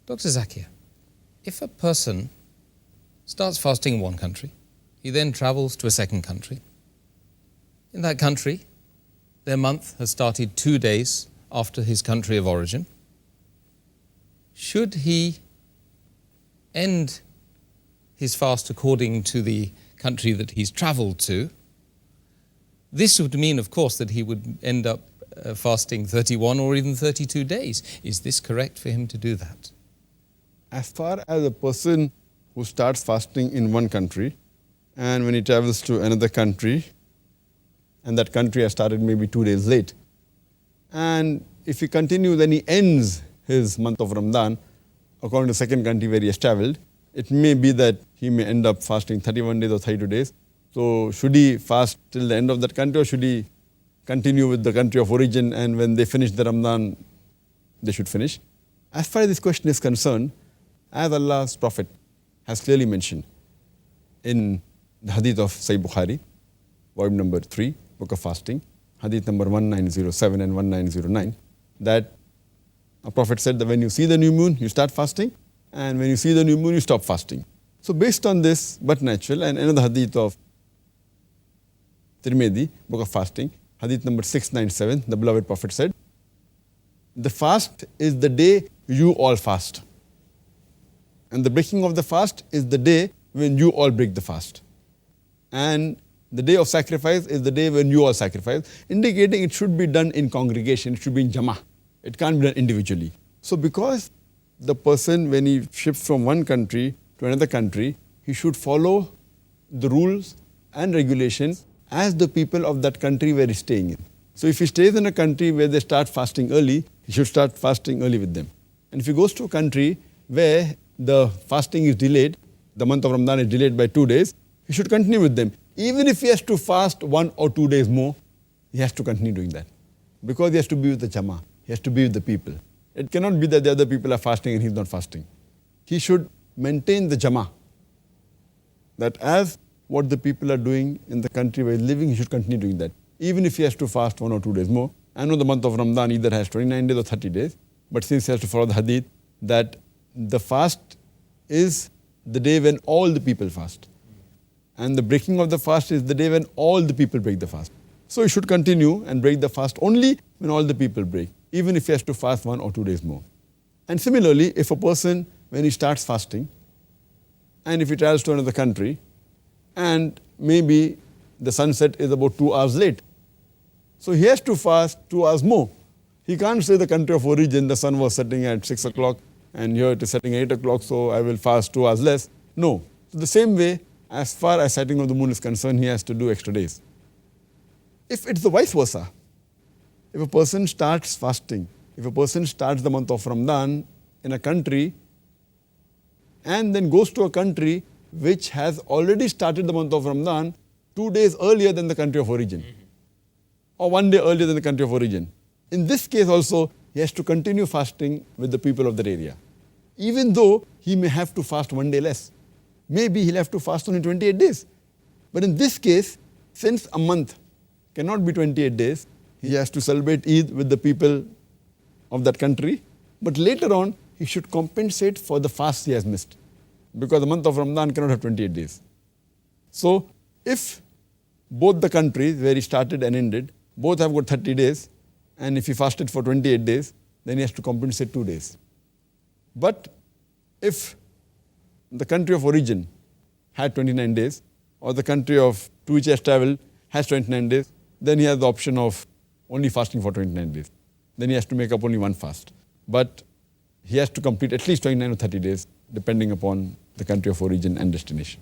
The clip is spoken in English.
Dr. Zakir, if a person starts fasting in one country, he then travels to a second country. In that country, their month has started 2 days after his country of origin. Should he end his fast according to the country that he's travelled to? This would mean, of course, that he would end up fasting 31 or even 32 days. Is this correct for him to do that? As far as a person who starts fasting in one country and when he travels to another country and that country has started maybe 2 days late, and if he continues, then he ends his month of Ramadan according to the second country where he has travelled, it may be that he may end up fasting 31 days or 32 days. So should he fast till the end of that country, or should he continue with the country of origin, and when they finish the Ramadan, they should finish? As far as this question is concerned, as Allah's Prophet has clearly mentioned in the hadith of Sahih Bukhari, volume number 3, book of fasting, hadith number 1907 and 1909, that a Prophet said that when you see the new moon, you start fasting, and when you see the new moon, you stop fasting. So based on this, but natural, and another hadith of Tirmidhi, book of fasting, hadith number 697, the beloved Prophet said, the fast is the day you all fast. And the breaking of the fast is the day when you all break the fast. And the day of sacrifice is the day when you all sacrifice, indicating it should be done in congregation, it should be in jama'ah. It can't be done individually. So because the person, when he shifts from one country to another country, he should follow the rules and regulations as the people of that country where he's staying in. So if he stays in a country where they start fasting early, he should start fasting early with them. And if he goes to a country where the fasting is delayed, the month of Ramadan is delayed by 2 days, he should continue with them. Even if he has to fast 1 or 2 days more, he has to continue doing that. Because he has to be with the jama'ah, he has to be with the people. It cannot be that the other people are fasting and he's not fasting. He should maintain the jama'ah. That as what the people are doing in the country where he's living, he should continue doing that. Even if he has to fast 1 or 2 days more. I know the month of Ramadan either has 29 days or 30 days, but since he has to follow the hadith, that the fast is the day when all the people fast. And the breaking of the fast is the day when all the people break the fast. So he should continue and break the fast only when all the people break, even if he has to fast 1 or 2 days more. And similarly, if a person, when he starts fasting, and if he travels to another country, and maybe the sunset is about 2 hours late, so he has to fast 2 hours more. He can't say the country of origin, the sun was setting at 6 o'clock, and here it is setting at 8 o'clock, so I will fast 2 hours less. No. So the same way, as far as setting of the moon is concerned, he has to do extra days. If it's the vice versa, if a person starts fasting, if a person starts the month of Ramadan in a country and then goes to a country which has already started the month of Ramadan 2 days earlier than the country of origin, or 1 day earlier than the country of origin, in this case also, he has to continue fasting with the people of that area, even though he may have to fast 1 day less. Maybe he'll have to fast only 28 days. But in this case, since a month cannot be 28 days, he has to celebrate Eid with the people of that country. But later on, he should compensate for the fast he has missed, because the month of Ramadan cannot have 28 days. So if both the countries where he started and ended, both have got 30 days, and if he fasted for 28 days, then he has to compensate 2 days. But if the country of origin had 29 days, or the country to which he has travelled has 29 days, then he has the option of only fasting for 29 days. Then he has to make up only one fast. But he has to complete at least 29 or 30 days, depending upon the country of origin and destination.